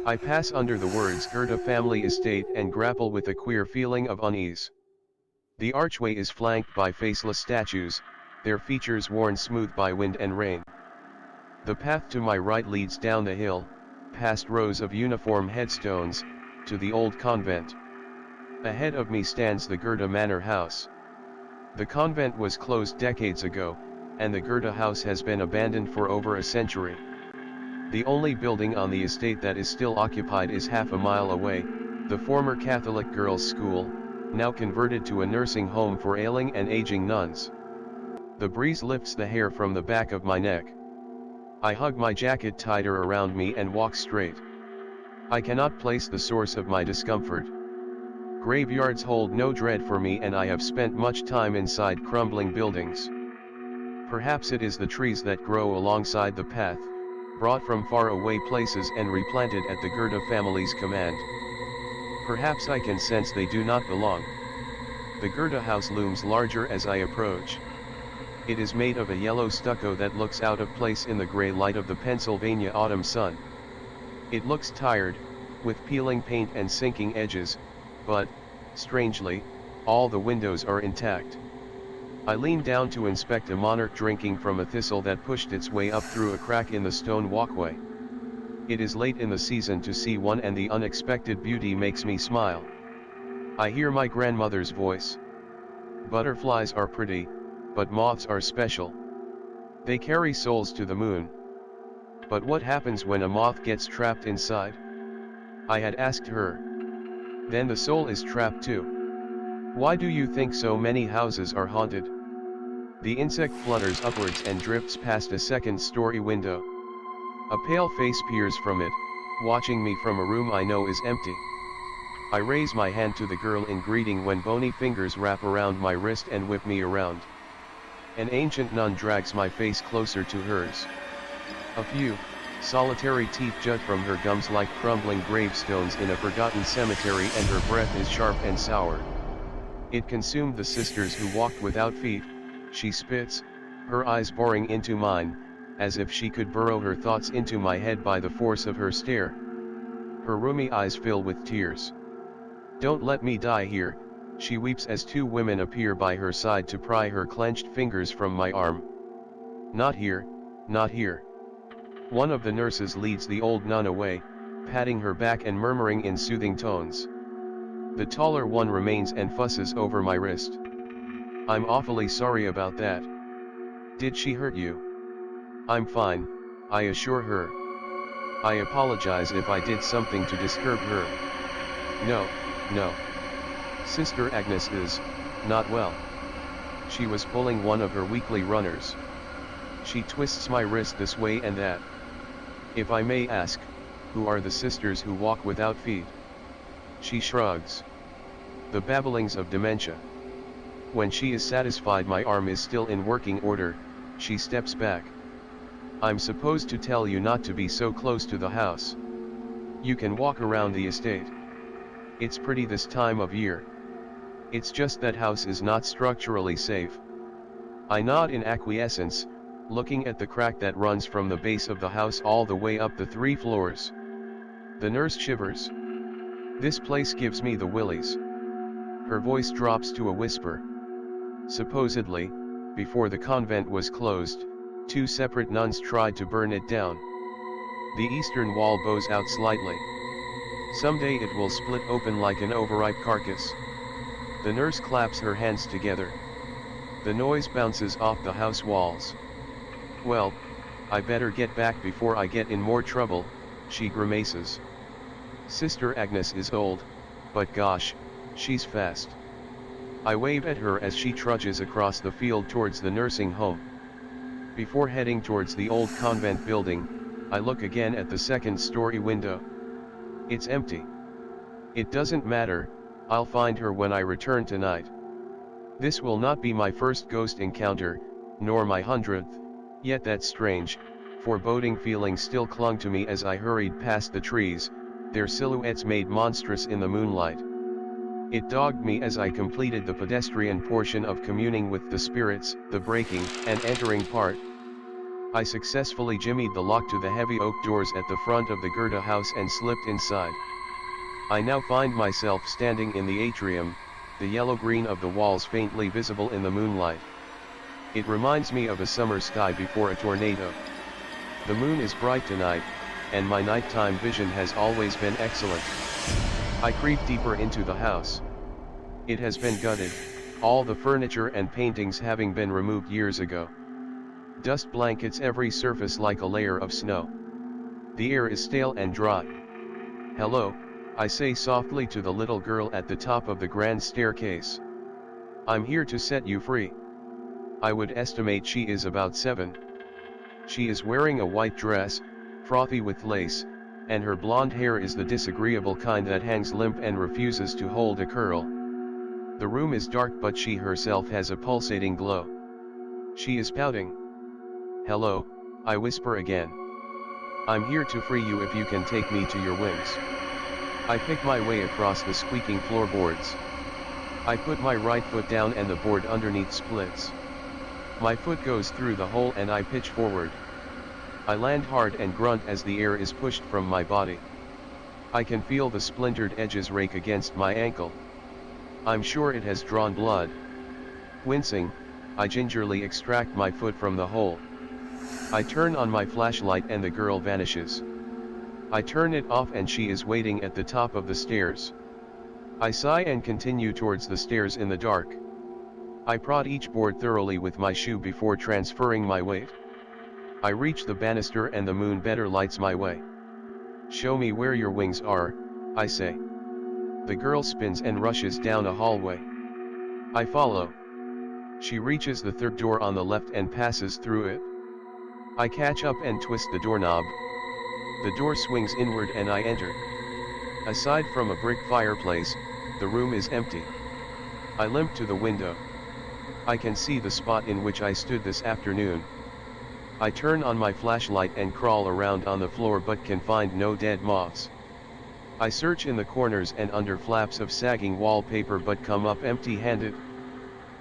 I pass under the words Goethe family estate and grapple with a queer feeling of unease. The archway is flanked by faceless statues, their features worn smooth by wind and rain. The path to my right leads down the hill, past rows of uniform headstones, to the old convent. Ahead of me stands the Goethe Manor House. The convent was closed decades ago, and the Goethe house has been abandoned for over a century. The only building on the estate that is still occupied is half a mile away, the former Catholic girls' school, now converted to a nursing home for ailing and aging nuns. The breeze lifts the hair from the back of my neck. I hug my jacket tighter around me and walk straight. I cannot place the source of my discomfort. Graveyards hold no dread for me, and I have spent much time inside crumbling buildings. Perhaps it is the trees that grow alongside the path, brought from far away places and replanted at the Goethe family's command. Perhaps I can sense they do not belong. The Goethe house looms larger as I approach. It is made of a yellow stucco that looks out of place in the gray light of the Pennsylvania autumn sun. It looks tired, with peeling paint and sinking edges, but, strangely, all the windows are intact. I lean down to inspect a monarch drinking from a thistle that pushed its way up through a crack in the stone walkway. It is late in the season to see one, and the unexpected beauty makes me smile. I hear my grandmother's voice. Butterflies are pretty, but moths are special. They carry souls to the moon. But what happens when a moth gets trapped inside? I had asked her. Then the soul is trapped too. Why do you think so many houses are haunted? The insect flutters upwards and drifts past a second-story window. A pale face peers from it, watching me from a room I know is empty. I raise my hand to the girl in greeting when bony fingers wrap around my wrist and whip me around. An ancient nun drags my face closer to hers. A few solitary teeth jut from her gums like crumbling gravestones in a forgotten cemetery, and her breath is sharp and sour. It consumed the sisters who walked without feet. She spits, her eyes boring into mine, as if she could burrow her thoughts into my head by the force of her stare. Her rheumy eyes fill with tears. Don't let me die here, she weeps as two women appear by her side to pry her clenched fingers from my arm. Not here, not here. One of the nurses leads the old nun away, patting her back and murmuring in soothing tones. The taller one remains and fusses over my wrist. I'm awfully sorry about that. Did she hurt you? I'm fine, I assure her. I apologize if I did something to disturb her. No, no. Sister Agnes is not well. She was pulling one of her weekly runners. She twists my wrist this way and that. If I may ask, who are the sisters who walk without feet? She shrugs. The babblings of dementia. When she is satisfied my arm is still in working order, she steps back. I'm supposed to tell you not to be so close to the house. You can walk around the estate. It's pretty this time of year. It's just that house is not structurally safe. I nod in acquiescence, looking at the crack that runs from the base of the house all the way up the 3 floors. The nurse shivers. This place gives me the willies. Her voice drops to a whisper. Supposedly, before the convent was closed, 2 separate nuns tried to burn it down. The eastern wall bows out slightly. Someday it will split open like an overripe carcass. The nurse claps her hands together. The noise bounces off the house walls. Well, I better get back before I get in more trouble, she grimaces. Sister Agnes is old, but gosh, she's fast. I wave at her as she trudges across the field towards the nursing home. Before heading towards the old convent building, I look again at the second-story window. It's empty. It doesn't matter, I'll find her when I return tonight. This will not be my first ghost encounter, nor my 100th, yet that strange, foreboding feeling still clung to me as I hurried past the trees, their silhouettes made monstrous in the moonlight. It dogged me as I completed the pedestrian portion of communing with the spirits, the breaking and entering part. I successfully jimmied the lock to the heavy oak doors at the front of the Gerda house and slipped inside. I now find myself standing in the atrium, the yellow-green of the walls faintly visible in the moonlight. It reminds me of a summer sky before a tornado. The moon is bright tonight, and my nighttime vision has always been excellent. I creep deeper into the house. It has been gutted, all the furniture and paintings having been removed years ago. Dust blankets every surface like a layer of snow. The air is stale and dry. "Hello," I say softly to the little girl at the top of the grand staircase. "I'm here to set you free." I would estimate she is about 7. She is wearing a white dress, frothy with lace, and her blonde hair is the disagreeable kind that hangs limp and refuses to hold a curl. The room is dark, but she herself has a pulsating glow. She is pouting. "Hello," I whisper again. "I'm here to free you if you can take me to your wings." I pick my way across the squeaking floorboards. I put my right foot down and the board underneath splits. My foot goes through the hole and I pitch forward. I land hard and grunt as the air is pushed from my body. I can feel the splintered edges rake against my ankle. I'm sure it has drawn blood. Wincing, I gingerly extract my foot from the hole. I turn on my flashlight and the girl vanishes. I turn it off and she is waiting at the top of the stairs. I sigh and continue towards the stairs in the dark. I prod each board thoroughly with my shoe before transferring my weight. I reach the banister and the moon better lights my way. "Show me where your wings are," I say. The girl spins and rushes down a hallway. I follow. She reaches the third door on the left and passes through it. I catch up and twist the doorknob. The door swings inward and I enter. Aside from a brick fireplace, the room is empty. I limp to the window. I can see the spot in which I stood this afternoon. I turn on my flashlight and crawl around on the floor but can find no dead moths. I search in the corners and under flaps of sagging wallpaper but come up empty-handed.